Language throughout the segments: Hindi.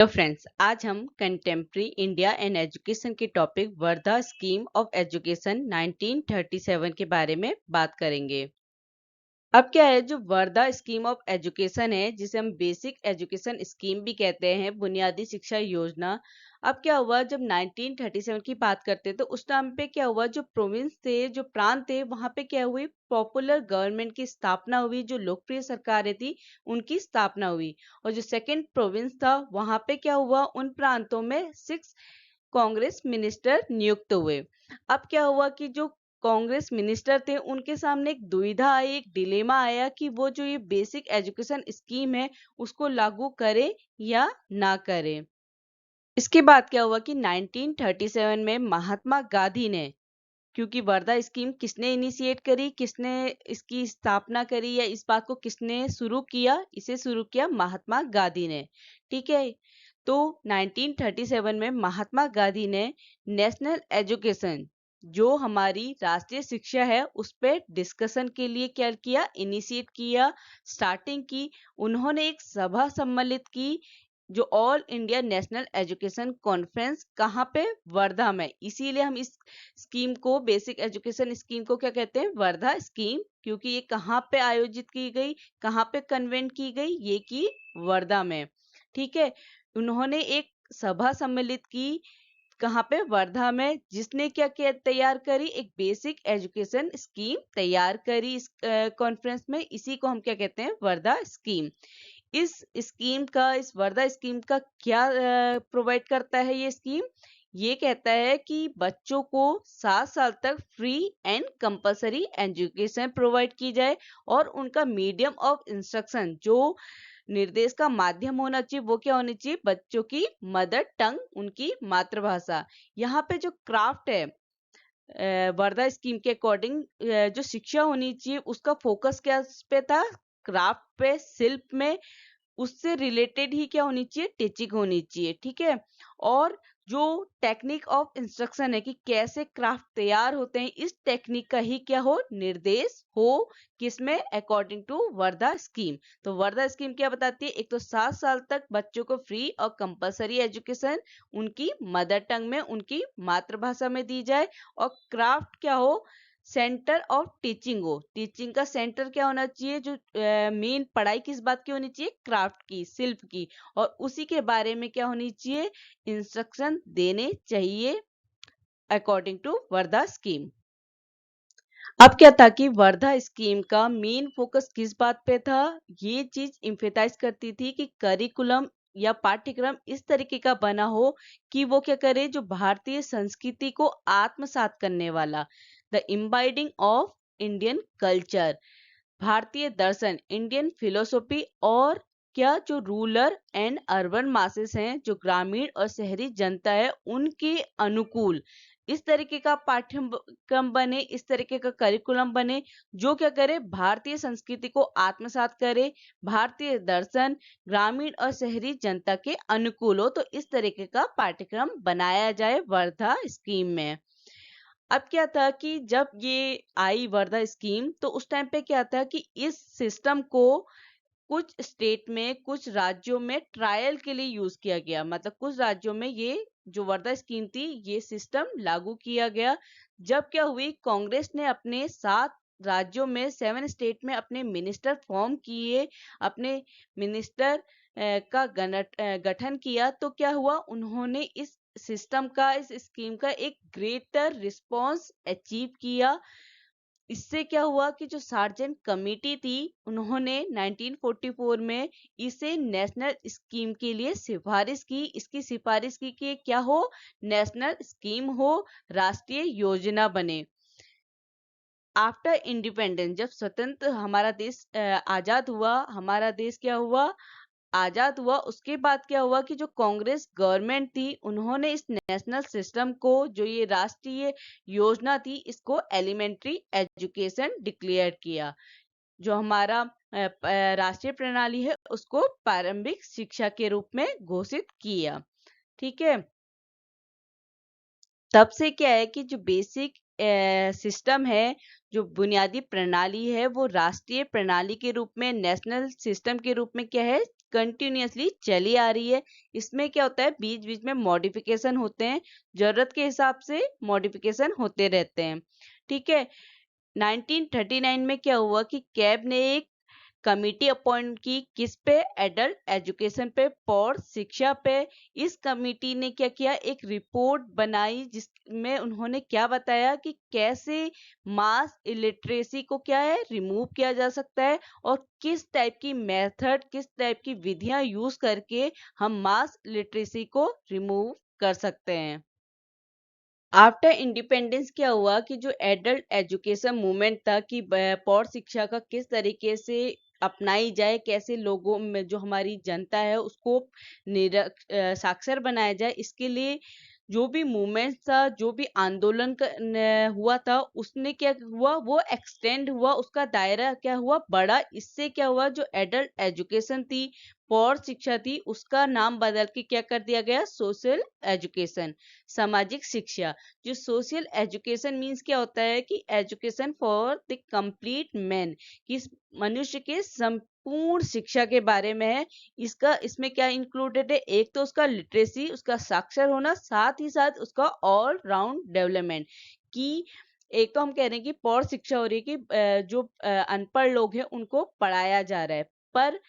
हेलो फ्रेंड्स, आज हम कंटेम्प्रेरी इंडिया एंड एजुकेशन के topic Wardha scheme of education 1937 के बारे में बात करेंगे। अब क्या है, जो वर्धा स्कीम ऑफ एजुकेशन है, जिसे हम बेसिक एजुकेशन स्कीम भी कहते हैं, बुनियादी शिक्षा योजना। अब क्या हुआ, जब 1937 की बात करते हैं तो उस टाइम पे क्या हुआ, जो प्रोविंस थे, जो प्रांत थे, वहां पे क्या हुई, पॉपुलर गवर्नमेंट की स्थापना हुई, जो लोकप्रिय सरकारें थी उनकी स्थापना हुई। और जो सेकंड प्रोविंस था, वहां पे क्या हुआ, उन प्रांतों में 6 कांग्रेस मिनिस्टर नियुक्त हुए। अब क्या हुआ कि जो कांग्रेस मिनिस्टर थे, उनके सामने एक दुविधा आई, एक डिलेमा आया कि वो जो ये बेसिक एजुकेशन स्कीम है उसको लागू करे या ना करे। इसके बाद क्या हुआ कि 1937 में महात्मा गांधी ने, क्योंकि वर्धा स्कीम किसने इनिशिएट करी, किसने इसकी स्थापना करी, या इस बात को किसने शुरू किया, इसे शुरू किया महात्मा गांधी ने। ठीक है, तो 1937 में महात्मा गांधी ने नेशनल एजुकेशन, जो हमारी राष्ट्रीय शिक्षा है, उस पर डिस्कशन के लिए क्या किया, इनिशिएट किया, स्टार्टिंग की। उन्होंने एक सभा सम्मिलित की, जो all India national education conference, कहाँ पे, वर्धा में। इसीलिए हम इस स्कीम को, बेसिक एजुकेशन स्कीम को क्या कहते हैं, वर्धा स्कीम, क्योंकि ये कहाँ पे आयोजित की गई, कहाँ पे कन्वेंट की गई, ये की वर्धा में। ठीक है, उन्होंने एक सभा सम्मिलित की, कहाँ पे, वर्धा में, जिसने क्या किया, तैयार करी, एक बेसिक एजुकेशन स्कीम तैयार करी इस कॉन्फ्रेंस में। इसी को हम क्या कहते हैं, वर्धा स्कीम। इस स्कीम का, इस वर्धा स्कीम का क्या प्रोवाइड करता है ये स्कीम, ये कहता है कि बच्चों को 7 साल तक free and compulsory education provide की जाए, और उनका मीडियम ऑफ इंस्ट्रक्शन, जो निर्देश का माध्यम होना चाहिए, वो क्या होनी चाहिए, बच्चों की मदर टंग, उनकी मातृभाषा। यहाँ पे जो क्राफ्ट है, वर्धा स्कीम के अकॉर्डिंग जो शिक्षा होनी चाहिए, उसका फोकस क्या पे था, क्राफ्ट पे, शिल्प में, उससे रिलेटेड ही क्या होनी चाहिए, टीचिंग होनी चाहिए। ठीक है, और जो टेक्निक ऑफ इंस्ट्रक्शन है कि कैसे क्राफ्ट तैयार होते हैं, इस टेक्निक का ही क्या हो, निर्देश हो, किसमें, अकॉर्डिंग टू वर्धा स्कीम। तो वर्धा स्कीम क्या बताती है, एक तो 7 साल तक बच्चों को फ्री और कंपलसरी एजुकेशन उनकी मदर टंग में, उनकी मातृभाषा में दी जाए, और क्राफ्ट क्या हो, सेंटर ऑफ टीचिंग हो। टीचिंग का सेंटर क्या होना चाहिए, जो मेन पढ़ाई किस बात की होनी चाहिए, क्राफ्ट की, शिल्प की, और उसी के बारे में क्या होनी चाहिए, इंस्ट्रक्शन देने चाहिए, अकॉर्डिंग टू वर्धा स्कीम। अब क्या था कि वर्धा स्कीम का मेन फोकस किस बात पे था, ये चीज इम्फेसाइज करती थी कि करिकुलम या पाठ्यक्रम इस तरीके का बना हो कि वो क्या करे, जो भारतीय संस्कृति को आत्मसात करने वाला, द इम्बाइडिंग ऑफ इंडियन कल्चर, भारतीय दर्शन, इंडियन फिलोसॉफी, और क्या, जो रूरल एंड अर्बन मासेस हैं, जो ग्रामीण और शहरी जनता है, उनके अनुकूल इस तरीके का पाठ्यक्रम बने, इस तरीके का करिकुलम बने, जो क्या करे, भारतीय संस्कृति को आत्मसात करे, भारतीय दर्शन ग्रामीण और शहरी जनता के अनुकूल हो। तो इस तरीके का पाठ्यक्रम बनाया जाए वर्धा स्कीम में। अब क्या था कि जब ये आई वर्धा स्कीम, तो उस टाइम पे क्या था कि इस सिस्टम को कुछ स्टेट में, कुछ राज्यों में ट्रायल के लिए यूज किया गया। मतलब कुछ राज्यों में ये जो वर्धा स्कीम थी, ये सिस्टम लागू किया गया। जब क्या हुई, कांग्रेस ने अपने 7 राज्यों में, 7 स्टेट में अपने मिनिस्टर फॉर्म किए, अपने मिनिस्टर का गठन किया। तो क्या हुआ, उन्होंने इस सिस्टम का, इस स्कीम का एक ग्रेटर रिस्पॉन्स अचीव किया। इससे क्या हुआ कि जो सार्जेंट कमेटी थी, उन्होंने 1944 में इसे नेशनल स्कीम के लिए सिफारिश की। इसकी सिफारिश की कि क्या हो, नेशनल स्कीम हो, राष्ट्रीय योजना बने। आफ्टर इंडिपेंडेंस, जब स्वतंत्र हमारा देश आजाद हुआ, हमारा देश क्या हुआ, आजाद हुआ, उसके बाद क्या हुआ कि जो कांग्रेस गवर्नमेंट थी, उन्होंने इस नेशनल सिस्टम को, जो ये राष्ट्रीय योजना थी, इसको एलिमेंट्री एजुकेशन डिक्लेयर किया। जो हमारा राष्ट्रीय प्रणाली है, उसको प्रारंभिक शिक्षा के रूप में घोषित किया। ठीक है, तब से क्या है कि जो बेसिक सिस्टम है, जो बुनियादी प्रणाली है, वो राष्ट्रीय प्रणाली के रूप में, नेशनल सिस्टम के रूप में क्या है, कंटिन्यूअसली चली आ रही है। इसमें क्या होता है, बीच बीच में मॉडिफिकेशन होते हैं, जरूरत के हिसाब से मॉडिफिकेशन होते रहते हैं। ठीक है। 1939 में क्या हुआ कि कैब ने एक कमिटी अपॉइंट की, किस पे, एडल्ट एजुकेशन पे, पौर शिक्षा पे। इस कमिटी ने क्या किया, एक रिपोर्ट बनाई जिसमें उन्होंने क्या बताया कि कैसे मास इलिटरेसी को क्या है, रिमूव किया जा सकता है, और किस टाइप की मेथड, किस टाइप की विधियां यूज करके हम मास लिटरेसी को रिमूव कर सकते हैं। आफ्टर इंडिपेंडेंस क्या हुआ कि जो एडल्ट एजुकेशन मूवमेंट था कि पौर शिक्षा का किस तरीके से अपनाई जाए, कैसे लोगों में जो हमारी जनता है उसको साक्षर बनाया जाए, इसके लिए जो भी मूवमेंट था, जो भी आंदोलन हुआ था, उसने क्या हुआ, वो एक्सटेंड हुआ, उसका दायरा क्या हुआ, बड़ा। इससे क्या हुआ, जो एडल्ट एजुकेशन थी, पौर शिक्षा थी, उसका नाम बदल के क्या कर दिया गया, सोशल एजुकेशन, सामाजिक शिक्षा। जो सोशल एजुकेशन मीन्स क्या होता है कि education for the complete man, कि मनुष्य के संपूर्ण शिक्षा के बारे में है। इसमें क्या इंक्लूडेड है, एक तो उसका लिटरेसी, उसका साक्षर होना, साथ ही साथ उसका ऑल राउंड डेवलपमेंट। कि एक तो हम कह रहे हैं कि पौर शिक्षा हो रही है कि जो अनपढ़ लोग हैं उनको पढ़ाया जा रहा है, पर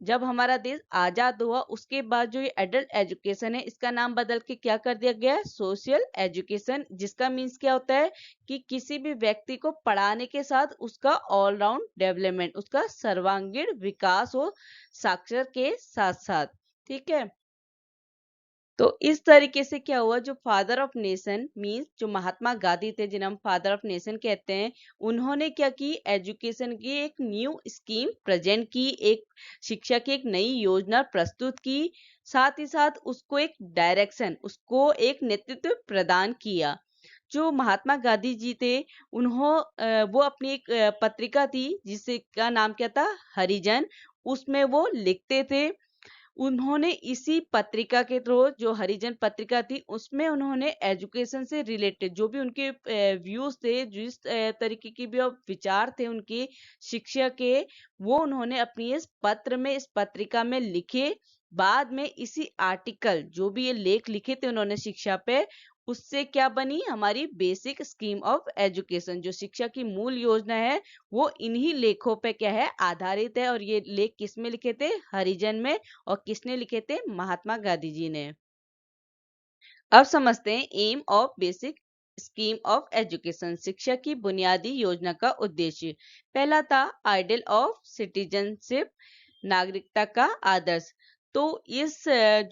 जब हमारा देश आजाद हुआ उसके बाद जो ये एडल्ट एजुकेशन है, इसका नाम बदल के क्या कर दिया गया है, सोशल एजुकेशन, जिसका मीन्स क्या होता है कि किसी भी व्यक्ति को पढ़ाने के साथ उसका ऑलराउंड डेवलपमेंट, उसका सर्वांगीण विकास हो, साक्षर के साथ साथ। ठीक है। तो इस तरीके से क्या हुआ, जो फादर ऑफ नेशन मीन्स जो महात्मा गांधी थे, जिन्हें हम फादर ऑफ नेशन कहते हैं, उन्होंने क्या की, एजुकेशन की एक न्यू स्कीम प्रेजेंट की, एक शिक्षा की एक नई योजना प्रस्तुत की, साथ ही साथ उसको एक डायरेक्शन, उसको एक नेतृत्व प्रदान किया। जो महात्मा गांधी जी थे, वो अपनी एक पत्रिका थी जिसका नाम क्या था, हरिजन, उसमें वो लिखते थे। उन्होंने इसी पत्रिका के थ्रू, जो हरिजन पत्रिका थी, उसमें उन्होंने एजुकेशन से रिलेटेड जो भी उनके व्यूज थे, जिस तरीके की भी विचार थे उनके शिक्षा के, वो उन्होंने अपनी इस पत्र में, इस पत्रिका में लिखे। बाद में इसी आर्टिकल, जो भी ये लेख लिखे थे उन्होंने शिक्षा पे, उससे क्या बनी, हमारी बेसिक स्कीम ऑफ एजुकेशन। जो शिक्षा की मूल योजना है वो इन्हीं लेखों पे क्या है, आधारित है। और ये लेख किस में लिखे थे, हरिजन में। और किसने लिखे थे, महात्मा गांधी जी ने। अब समझते हैं aim of basic scheme of education, शिक्षा की बुनियादी योजना का उद्देश्य। पहला था आइडियल ऑफ सिटीजनशिप, नागरिकता का आदर्श। तो इस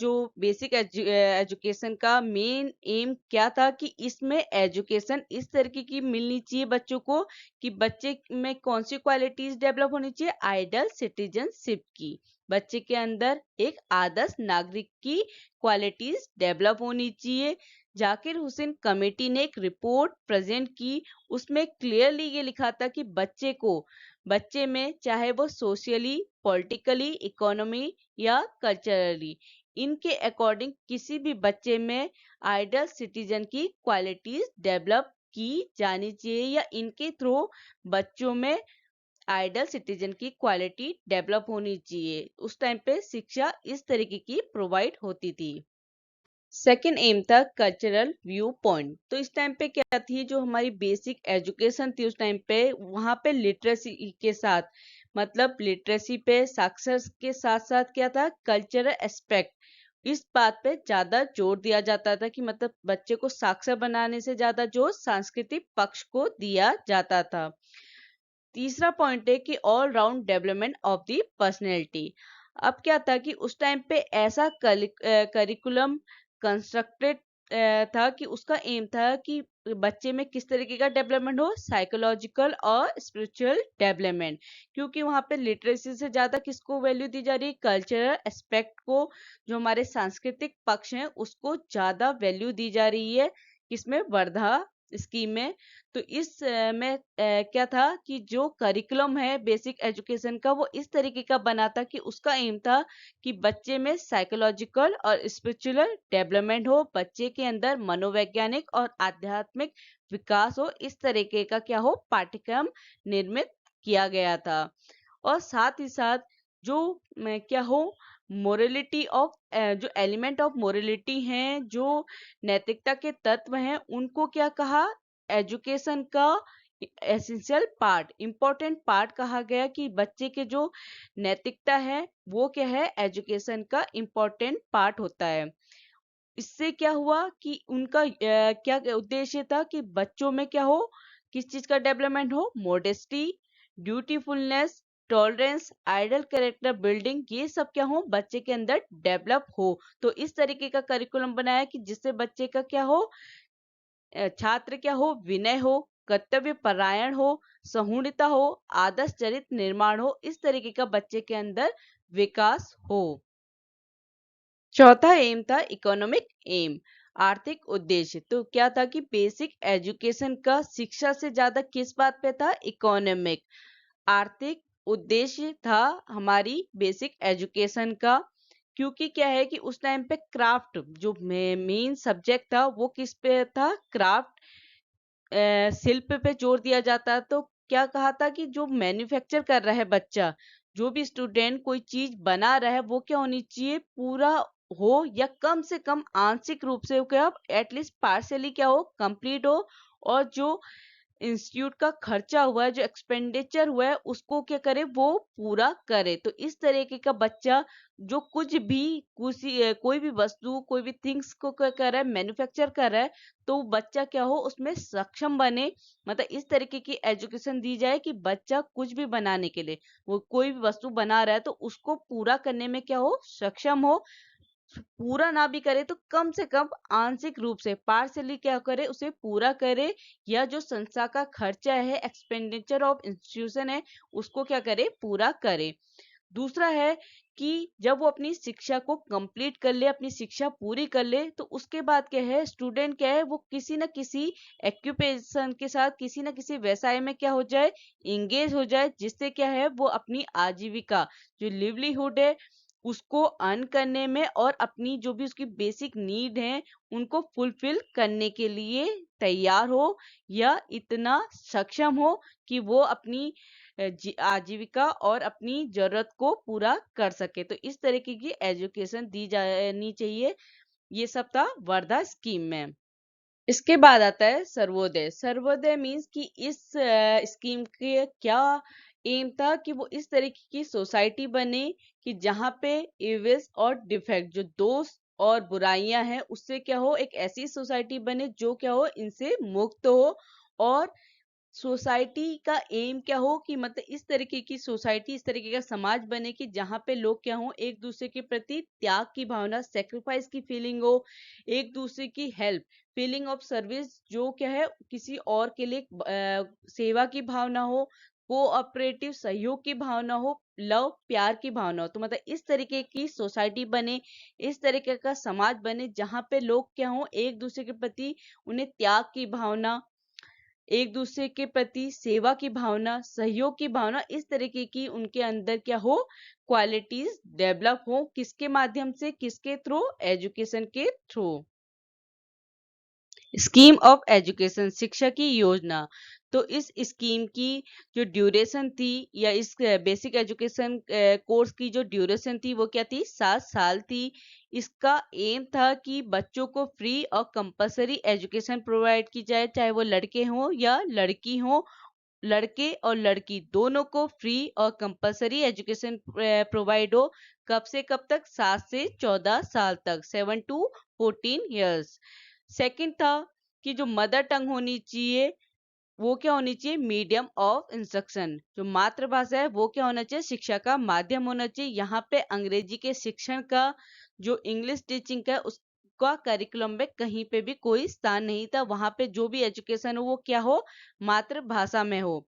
जो बेसिक एजुकेशन का मेन एम क्या था कि इसमें एजुकेशन इस तरीके की मिलनी चाहिए बच्चों को कि बच्चे में कौन सी क्वालिटीज डेवलप होनी चाहिए, आइडियल सिटीजनशिप की, बच्चे के अंदर एक आदर्श नागरिक की क्वालिटीज डेवलप होनी चाहिए। जाकिर हुसैन कमेटी ने एक रिपोर्ट प्रेजेंट की, उसमें क्लियरली ये लिखा था कि बच्चे में चाहे वो सोशली, पॉलिटिकली, इकोनॉमी या कल्चरली, इनके अकॉर्डिंग किसी भी बच्चे में आइडल सिटीजन की क्वालिटीज डेवलप की जानी चाहिए, या इनके थ्रू बच्चों में आइडल सिटीजन की क्वालिटी डेवलप होनी चाहिए। उस टाइम पे शिक्षा इस तरीके की प्रोवाइड होती थी। सेकेंड एम था कल्चरल व्यू पॉइंट। तो इस टाइम पे क्या थी, जो हमारी बेसिक एजुकेशन थी उस टाइम पे, वहां पे लिटरेसी के साथ, मतलब लिटरेसी पे, साक्षर के साथ साथ क्या था, कल्चरल एस्पेक्ट, इस बात पे ज्यादा जोर दिया जाता था कि मतलब बच्चे को साक्षर बनाने से ज्यादा जोर सांस्कृतिक पक्ष को दिया जाता था। तीसरा पॉइंट है कि all round development of the personality. अब क्या था कि उस टाइम पे ऐसा करिकुलम कंस्ट्रक्टेड था कि उसका एम था कि बच्चे में किस तरीके का डेवलपमेंट हो, साइकोलॉजिकल और स्पिरिचुअल डेवलपमेंट। क्योंकि वहां पे लिटरेसी से ज्यादा किसको वैल्यू दी जा रही है, कल्चरल एस्पेक्ट को, जो हमारे सांस्कृतिक पक्ष हैं उसको ज्यादा वैल्यू दी जा रही है। किसमें, वर्धा स्कीम में। तो इस में क्या था कि जो करिकुलम है बेसिक एजुकेशन का, वो इस तरीके का बना था कि उसका एम था कि बच्चे में साइकोलॉजिकल और स्पिरिचुअल डेवलपमेंट हो, बच्चे के अंदर मनोवैज्ञानिक और आध्यात्मिक विकास हो, इस तरीके का क्या हो, पाठ्यक्रम निर्मित किया गया था। और साथ ही साथ जो क्या हो, मोरलिटी ऑफ जो एलिमेंट ऑफ मोरलिटी हैं, जो नैतिकता के तत्व हैं, उनको क्या कहा? एजुकेशन का एसेंशियल पार्ट, इंपॉर्टेंट पार्ट कहा गया कि बच्चे के जो नैतिकता है वो क्या है? एजुकेशन का इंपॉर्टेंट पार्ट होता है। इससे क्या हुआ कि उनका क्या उद्देश्य था कि बच्चों में क्या हो? किस चीज का डेवलपमेंट हो? Modesty, dutifulness, tolerance, ideal character building, ये सब क्या हो? बच्चे के अंदर डेवलप हो। तो इस तरीके का करिकुलम बनाया कि जिससे बच्चे का क्या हो? छात्र क्या हो? विनय हो, कर्तव्य परायण हो, सहुणता हो, आदर्श चरित्र निर्माण हो, इस तरीके का बच्चे के अंदर विकास हो। चौथा एम था इकोनॉमिक एम, आर्थिक उद्देश्य। तो क्या था कि बेसिक एजुकेशन का शिक्षा से ज्यादा किस बात पे था? इकोनॉमिक, आर्थिक उद्देश्य था हमारी बेसिक एजुकेशन का। क्योंकि क्या है कि उस टाइम पे क्राफ्ट जो मेन सब्जेक्ट था वो किस पे था? क्राफ्ट, शिल्प पे जोर दिया जाता है। तो क्या कहा था कि जो मैन्युफैक्चर कर रहा है बच्चा, जो भी स्टूडेंट कोई चीज बना रहा है, वो क्या होनी चाहिए? पूरा हो या कम से कम आंशिक रूप से क्या, एटलीस्ट पार्शियली क्या हो? कंप्लीट हो। और जो इंस्टीट्यूट का खर्चा हुआ है, जो एक्सपेंडिचर हुआ है, उसको क्या करे? वो पूरा करे। तो इस तरीके का बच्चा जो कुछ भी कोई भी वस्तु, कोई भी थिंग्स को क्या कर रहा है? मैन्युफैक्चर कर रहा है। तो बच्चा क्या हो? उसमें सक्षम बने। मतलब इस तरीके की एजुकेशन दी जाए कि बच्चा कुछ भी बनाने के लिए, वो कोई भी वस्तु बना रहा है तो उसको पूरा करने में क्या हो? सक्षम हो। पूरा ना भी करे तो कम से कम आंशिक रूप से, पार्शियली क्या करे? उसे पूरा करे। या जो संस्था का खर्चा है, एक्सपेंडिचर ऑफ इंस्टीट्यूशन है, उसको क्या करे? पूरा करे। दूसरा है कि जब वो अपनी शिक्षा को कंप्लीट कर ले, अपनी शिक्षा पूरी कर ले, तो उसके बाद क्या है? स्टूडेंट क्या है? वो किसी न किसी एक्यूपेशन के साथ, किसी न किसी व्यवसाय में क्या हो जाए? इंगेज हो जाए, जिससे क्या है? वो अपनी आजीविका, जो लिवलीहुड है, उसको अर्न करने में और अपनी जो भी उसकी बेसिक नीड है उनको फुलफिल करने के लिए तैयार हो, या इतना सक्षम हो कि वो अपनी आजीविका और अपनी जरूरत को पूरा कर सके। तो इस तरीके की एजुकेशन दी जानी चाहिए। ये सब था वर्धा स्कीम में। इसके बाद आता है सर्वोदय। सर्वोदय मीन्स कि इस स्कीम के क्या एम था? कि वो इस तरीके की सोसाइटी बने कि जहाँ पे इविल्स और डिफेक्ट, जो दोष और बुराइयां हैं, उससे क्या हो? एक ऐसी सोसाइटी बने जो क्या हो? इनसे मुक्त हो। और सोसाइटी का एम क्या हो? कि मतलब इस तरीके की सोसाइटी, इस तरीके का समाज बने कि जहाँ पे लोग क्या हो? एक दूसरे के प्रति त्याग की भावना, सेक्रीफाइस की फीलिंग हो, एक दूसरे की हेल्प, फीलिंग ऑफ सर्विस, जो क्या है? किसी और के लिए सेवा की भावना हो, कोऑपरेटिव सहयोग की भावना हो, लव प्यार की भावना हो। तो मतलब इस तरीके की सोसाइटी बने, इस तरीके का समाज बने जहाँ पे लोग क्या हो? एक दूसरे के प्रति उन्हें त्याग की भावना, एक दूसरे के प्रति सेवा की भावना, सहयोग की भावना, इस तरीके की उनके अंदर क्या हो? क्वालिटीज डेवलप हो। किसके माध्यम से? किसके थ्रू? एजुकेशन के थ्रू। स्कीम ऑफ एजुकेशन, शिक्षा की योजना। तो इस स्कीम की जो ड्यूरेशन थी, या इस बेसिक एजुकेशन कोर्स की जो ड्यूरेशन थी, वो क्या थी? 7 साल थी। इसका एम था कि बच्चों को फ्री और कंपलसरी एजुकेशन प्रोवाइड की जाए, चाहे वो लड़के हों या लड़की हों। लड़के और लड़की दोनों को फ्री और कंपलसरी एजुकेशन प्रोवाइड हो। कब से कब तक? 7 से 14 साल तक, 7 to 14 years। सेकंड था कि जो मदर टंग होनी चाहिए, वो क्या होनी चाहिए? Medium of instruction. जो मातृभाषा है वो क्या होना चाहिए? शिक्षा का माध्यम होना चाहिए। यहाँ पे अंग्रेजी के शिक्षण का, जो इंग्लिश टीचिंग का, उसका करिकुलम में कहीं पे भी कोई स्थान नहीं था। वहां पे जो भी एजुकेशन हो वो क्या हो? मातृभाषा में हो।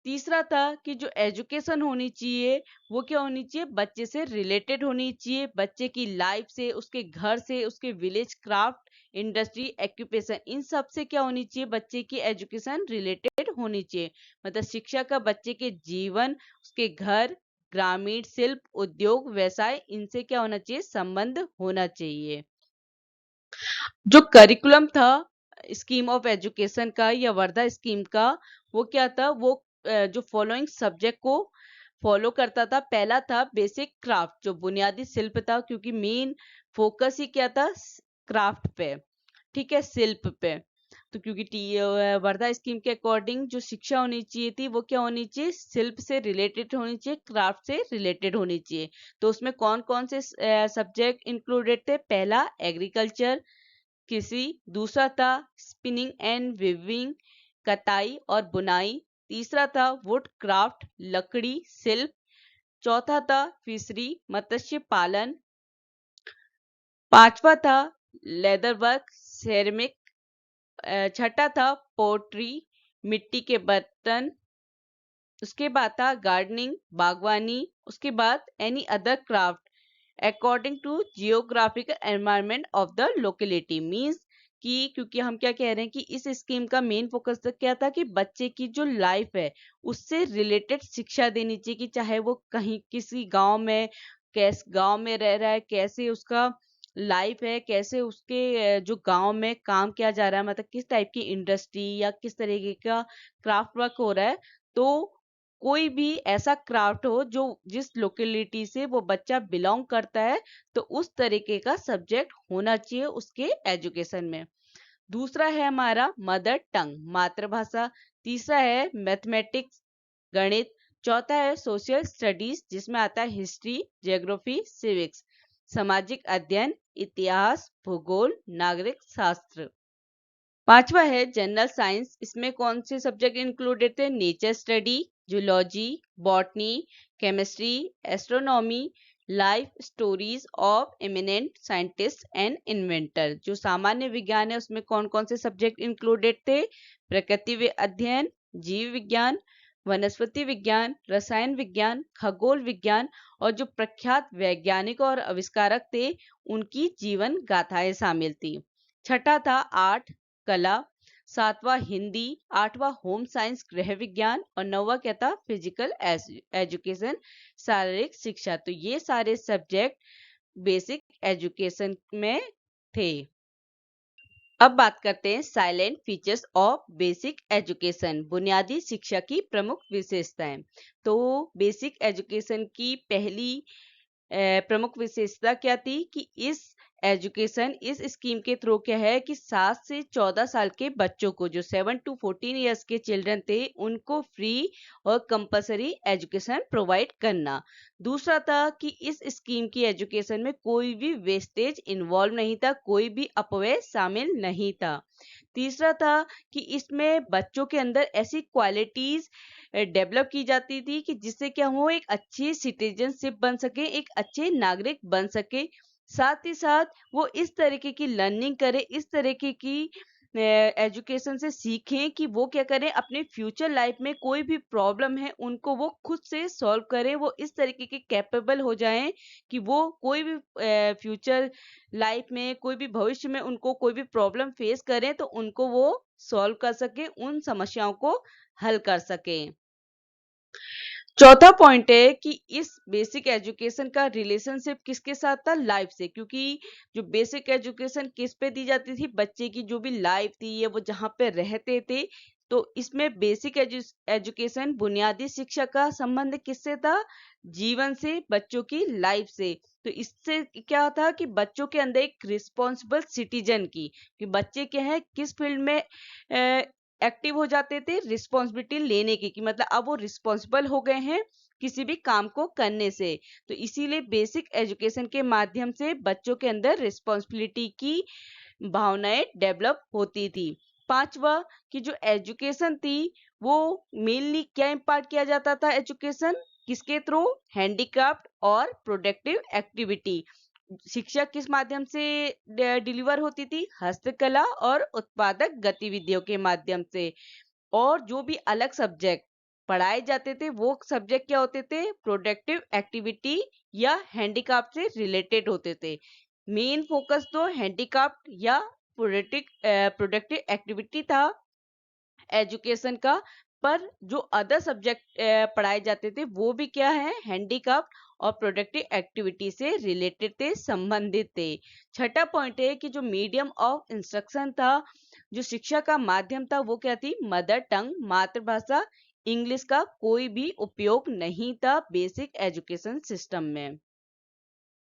तीसरा था कि जो एजुकेशन होनी चाहिए वो क्या होनी चाहिए? बच्चे से रिलेटेड होनी चाहिए, बच्चे की लाइफ से, उसके घर से, उसके विलेज, क्राफ्ट, इंडस्ट्री, एक्यूपेशन, इन सब से क्या होनी चाहिए? बच्चे की एजुकेशन रिलेटेड होनी चाहिए। मतलब शिक्षा का बच्चे के जीवन, उसके घर, ग्रामीण शिल्प, उद्योग, व्यवसाय, इनसे क्या होना चाहिए? संबंध होना चाहिए। जो करिकुलम था स्कीम ऑफ एजुकेशन का या वर्धा स्कीम का, वो क्या था? वो जो फॉलोइंग सब्जेक्ट को फॉलो करता था। पहला था बेसिक क्राफ्ट, जो बुनियादी शिल्प था, क्योंकि मेन फोकस ही क्या था, क्राफ्ट पे, ठीक है, शिल्प पे। तो क्योंकि वर्धा स्कीम के अकॉर्डिंग जो शिक्षा होनी चाहिए थी वो क्या होनी चाहिए, शिल्प से रिलेटेड होनी चाहिए, क्राफ्ट से रिलेटेड होनी चाहिए। तो उसमें कौन कौन से सब्जेक्ट इंक्लूडेड थे, पहला एग्रीकल्चर, कृषि, दूसरा था स्पिनिंग एंड वीविंग, कताई और बुनाई, तीसरा था वुड क्राफ्ट, लकड़ी शिल्प, चौथा था फिशरी, मत्स्य पालन, पांचवा था लेदर वर्क, सेरेमिक, छठा था पोट्री, मिट्टी के बर्तन, उसके बाद था गार्डनिंग, बागवानी, उसके बाद any other craft according to geographical environment of the locality. Means कि क्योंकि हम क्या कह रहे हैं कि इस स्कीम का मेन फोकस तो क्या था कि बच्चे की जो लाइफ है उससे रिलेटेड शिक्षा देनी चाहिए, कि चाहे वो कहीं किसी गांव में, कैसे गांव में रह रहा है, कैसे उसका लाइफ है, कैसे उसके जो गांव में काम किया जा रहा है, मतलब किस टाइप की इंडस्ट्री या किस तरीके का क्राफ्ट वर्क हो रहा है। तो कोई भी ऐसा क्राफ्ट हो जो जिस लोकेलिटी से वो बच्चा बिलोंग करता है, तो उस तरीके का सब्जेक्ट होना चाहिए उसके एजुकेशन में। दूसरा है हमारा मदर टंग, मातृभाषा, तीसरा है मैथमेटिक्स, गणित, चौथा है सोशल स्टडीज जिसमें आता है हिस्ट्री, जियोग्राफी, सिविक्स, सामाजिक अध्ययन, इतिहास, भूगोल, नागरिक शास्त्र, पांचवा है जनरल साइंस। इसमें कौन से सब्जेक्ट इंक्लूडेड थे, nature study, zoology, botany, chemistry, astronomy, life stories of eminent scientist and inventor. जो सामान्य विज्ञान है उसमें कौन कौन से सब्जेक्ट इंक्लूडेड थे, प्रकृति अध्ययन, जीव विज्ञान, वनस्पति विज्ञान, रसायन विज्ञान, खगोल विज्ञान, और जो प्रख्यात वैज्ञानिक और आविष्कारक थे उनकी जीवन गाथाएं शामिल थी। छठा था आर्ट, कला, सातवां हिंदी, आठवां होम साइंस गृह विज्ञान, और नौवां क्या था, फिजिकल एजुकेशन, शारीरिक शिक्षा। तो ये सारे सब्जेक्ट बेसिक एजुकेशन में थे। अब बात करते हैं salient features of basic education, बुनियादी शिक्षा की प्रमुख विशेषताएं। तो बेसिक एजुकेशन की पहली प्रमुख विशेषता क्या थी कि इस एजुकेशन, इस स्कीम के थ्रू क्या है कि 7 से 14 साल के बच्चों को, जो 7 to 14 ईयर्स के चिल्ड्रन थे, उनको फ्री और कंपलसरी एजुकेशन प्रोवाइड करना। दूसरा था कि इस स्कीम की एजुकेशन में कोई भी वेस्टेज इन्वॉल्व नहीं था, कोई भी अपव्यय शामिल नहीं था। तीसरा था कि इसमें बच्चों के अंदर ऐसी क्वालिटीज डेवलप की जाती थी कि जिससे क्या हो, एक अच्छी सिटीजनशिप बन सके, एक अच्छे नागरिक बन सके। साथ ही साथ वो इस तरीके की लर्निंग करे, इस तरीके की एजुकेशन से सीखें कि वो क्या करें, अपने फ्यूचर लाइफ में कोई भी प्रॉब्लम है उनको वो खुद से सॉल्व करें, वो इस तरीके के कैपेबल हो जाएं कि वो कोई भी फ्यूचर लाइफ में, कोई भी भविष्य में उनको कोई भी प्रॉब्लम फेस करें तो उनको वो सॉल्व कर सके, उन समस्याओं को हल कर सकें। चौथा पॉइंट है कि इस बेसिक एजुकेशन का रिलेशनशिप किसके साथ था, लाइफ से, क्योंकि जो बेसिक एजुकेशन किस पे दी जाती थी, बच्चे की जो भी लाइफ थी या वो जहाँ पे रहते थे, तो इसमें बेसिक एजुकेशन, बुनियादी शिक्षा का संबंध किससे था, जीवन से, बच्चों की लाइफ से। तो इससे क्या था कि बच्चों के अंदर एक रिस्पॉन्सिबल सिटीजन की, कि बच्चे क्या है किस फील्ड में एक्टिव हो जाते थे, रिस्पॉन्सिबिलिटी लेने की, कि मतलब अब वो रिस्पॉन्सिबल हो गए हैं किसी भी काम को करने से। तो इसीलिए बेसिक एजुकेशन के माध्यम से बच्चों के अंदर रिस्पॉन्सिबिलिटी की भावनाएं डेवलप होती थी। पांचवा कि जो एजुकेशन थी वो मेनली क्या इम्पार्ट किया जाता था, एजुकेशन किसके थ्रू, हैंडीक्राफ्ट और प्रोडक्टिव एक्टिविटी। शिक्षा किस माध्यम से डिलीवर होती थी, हस्तकला और उत्पादक गतिविधियों के माध्यम से। और जो भी अलग सब्जेक्ट पढ़ाए जाते थे वो सब्जेक्ट क्या होते थे, प्रोडक्टिव एक्टिविटी या हैंडीक्राफ्ट से रिलेटेड होते थे। मेन फोकस तो हैंडीक्राफ्ट या प्रोडक्टिव एक्टिविटी था एजुकेशन का, पर जो अदर सब्जेक्ट पढ़ाए जाते थे वो भी क्या है, हैंडीक्राफ्ट और प्रोडक्टिव एक्टिविटी से रिलेटेड थे, संबंधित थे। छठा पॉइंट है कि जो मीडियम ऑफ इंस्ट्रक्शन था, जो शिक्षा का माध्यम था वो क्या थी, मदर टंग, मातृभाषा, इंग्लिश का कोई भी उपयोग नहीं था बेसिक एजुकेशन सिस्टम में।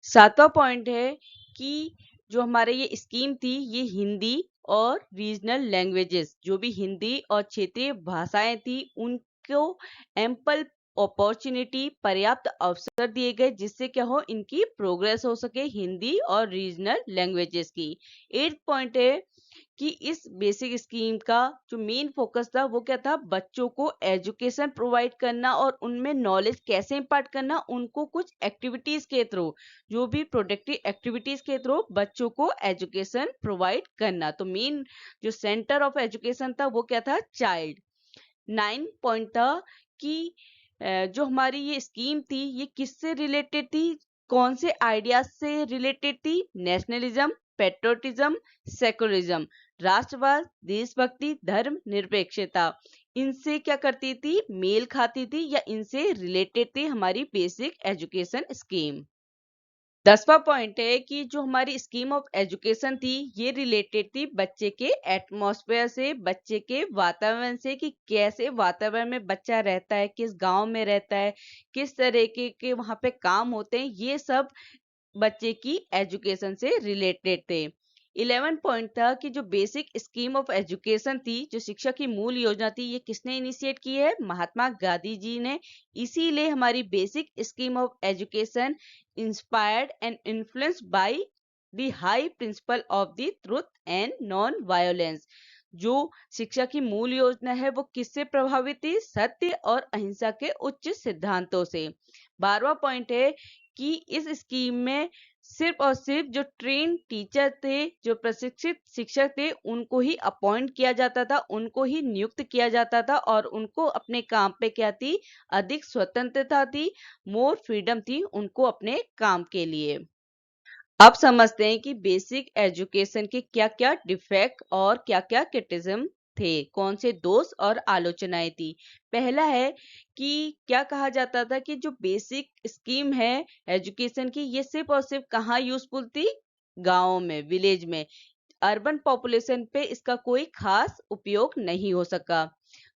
7वां पॉइंट है कि जो हमारे ये स्कीम थी ये हिंदी और रीजनल लैंग्वेजेस जो भी हिंदी और क्षेत्रीय भाषाएं थी उनको एम्पल अपॉर्चुनिटी पर्याप्त अवसर दिए गए जिससे क्या हो इनकी प्रोग्रेस हो सके हिंदी और रीजनल लैंग्वेजेस की। 8th पॉइंट है कि इस बेसिक स्कीम का जो मेन फोकस था वो क्या था, बच्चों को एजुकेशन प्रोवाइड करना और उनमें नॉलेज कैसे इम्पार्ट करना, उनको कुछ एक्टिविटीज के थ्रू, जो भी प्रोडक्टिव एक्टिविटीज के थ्रू बच्चों को एजुकेशन प्रोवाइड करना। तो मेन जो सेंटर ऑफ एजुकेशन था वो क्या था, चाइल्ड। 9 पॉइंट था कि जो हमारी ये स्कीम थी ये किससे रिलेटेड थी, कौन से आइडियाज से रिलेटेड थी, नेशनलिज्म, पेट्रोटिज्म, सेकुलरिज्म, राष्ट्रवाद, देशभक्ति, धर्म निरपेक्षता, इनसे क्या करती थी, मेल खाती थी या इनसे रिलेटेड थी हमारी बेसिक एजुकेशन स्कीम। 10वां पॉइंट है कि जो हमारी स्कीम ऑफ एजुकेशन थी ये रिलेटेड थी बच्चे के एटमॉस्फेयर से, बच्चे के वातावरण से, कि कैसे वातावरण में बच्चा रहता है, किस गांव में रहता है, किस तरह के वहां पे काम होते हैं, ये सब बच्चे की एजुकेशन से रिलेटेड थे। 11 पॉइंट था कि जो बेसिक स्कीम ऑफ एजुकेशन थी, जो शिक्षा की मूल योजना थी, ये किसने इनिशिएट की है, महात्मा गांधी जी ने। इसीलिए हमारी basic scheme of education inspired and influenced by the high principle of the truth and non violence. जो शिक्षा की मूल योजना है वो किससे प्रभावित थी, सत्य और अहिंसा के उच्च सिद्धांतों से। 12वां पॉइंट है कि इस स्कीम में सिर्फ और सिर्फ जो ट्रेन टीचर थे, जो प्रशिक्षित शिक्षक थे, उनको ही अपॉइंट किया जाता था, उनको ही नियुक्त किया जाता था और उनको अपने काम पे क्या थी, अधिक स्वतंत्रता थी, मोर फ्रीडम थी उनको अपने काम के लिए। अब समझते हैं कि बेसिक एजुकेशन के क्या क्या डिफेक्ट और क्या क्या क्रिटिसिज्म थे, कौन से दोष और आलोचनाएं थी। पहला है कि क्या कहा जाता था कि जो बेसिक स्कीम है एजुकेशन की ये सिर्फ और सिर्फ कहाँ यूजफुल थी, गाँव में, विलेज में। अर्बन पॉपुलेशन पे इसका कोई खास उपयोग नहीं हो सका।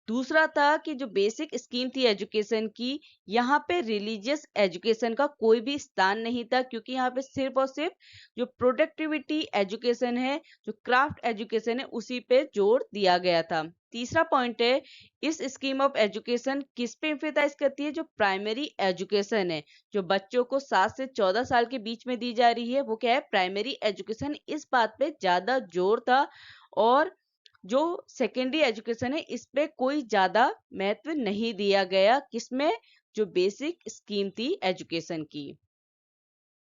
दूसरा था कि जो बेसिक स्कीम थी एजुकेशन की, यहाँ पे रिलीजियस एजुकेशन का कोई भी स्थान नहीं था, क्योंकि यहाँ पे सिर्फ और सिर्फ जो प्रोडक्टिविटी एजुकेशन है, जो क्राफ्ट एजुकेशन है, उसी पे जोर दिया गया था। तीसरा पॉइंट है, इस स्कीम ऑफ एजुकेशन किस पे एम्फेसाइज करती है, जो प्राइमरी एजुकेशन है, जो बच्चों को 7 से 14 साल के बीच में दी जा रही है, वो क्या है, प्राइमरी एजुकेशन। इस बात पे ज्यादा जोर था। और जो सेकेंडरी एजुकेशन है इस पे कोई ज्यादा महत्व नहीं दिया गया, किसमें, जो बेसिक स्कीम थी एजुकेशन की।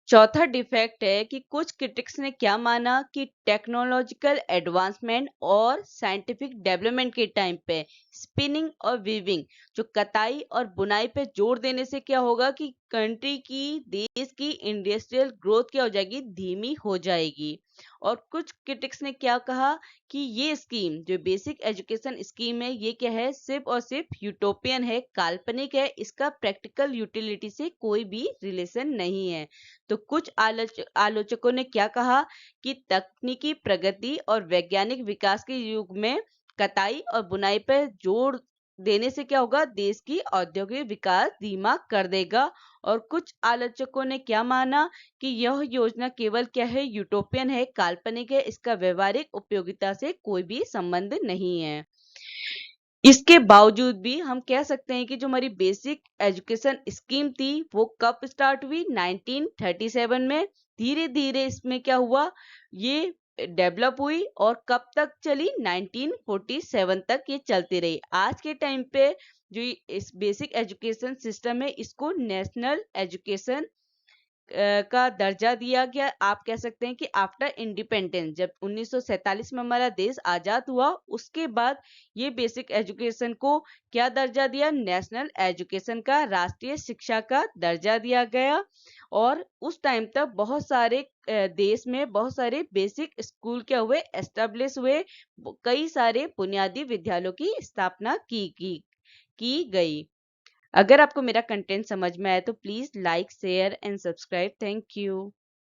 चौथा डिफेक्ट है कि कुछ क्रिटिक्स ने क्या माना कि टेक्नोलॉजिकल एडवांसमेंट और साइंटिफिक डेवलपमेंट के टाइम पे स्पिनिंग और वीविंग, जो कताई और बुनाई पे जोर देने से क्या होगा कि कंट्री की, देश की इंडस्ट्रियल ग्रोथ क्या हो जाएगी, धीमी हो जाएगी। और कुछ क्रिटिक्स ने क्या कहा कि ये स्कीम, जो बेसिक एजुकेशन स्कीम है, ये क्या है, सिर्फ और सिर्फ यूटोपियन है, काल्पनिक है, इसका प्रैक्टिकल यूटिलिटी से कोई भी रिलेशन नहीं है। तो कुछ आलोचकों ने क्या कहा कि तकनीकी प्रगति और वैज्ञानिक विकास के युग में कताई और बुनाई पर जोर देने से क्या होगा, देश की औद्योगिक विकास धीमा कर देगा। और कुछ आलोचकों ने क्या माना कि यह योजना केवल क्या है, यूटोपियन है, काल्पनिक है, इसका व्यवहारिक उपयोगिता से कोई भी संबंध नहीं है। इसके बावजूद भी हम कह सकते हैं कि जो हमारी बेसिक एजुकेशन स्कीम थी वो कब स्टार्ट हुई, 1937 में। धीरे धीरे इसमें क्या हुआ, ये डेवलप हुई और कब तक चली, 1947 तक ये चलती रही। आज के टाइम पे जो इस बेसिक एजुकेशन सिस्टम है इसको नेशनल एजुकेशन का दर्जा दिया गया। आप कह सकते हैं कि आफ्टर इंडिपेंडेंस, जब 1947 में हमारा देश आजाद हुआ, उसके बाद ये बेसिक एजुकेशन को क्या दर्जा दिया, नेशनल एजुकेशन का, राष्ट्रीय शिक्षा का दर्जा दिया गया। और उस टाइम तक बहुत सारे देश में बहुत सारे बेसिक स्कूल क्या हुए, एस्टेब्लिश हुए, कई सारे बुनियादी विद्यालयों की स्थापना की गई। अगर आपको मेरा कंटेंट समझ में आया तो please like, share and subscribe. Thank you.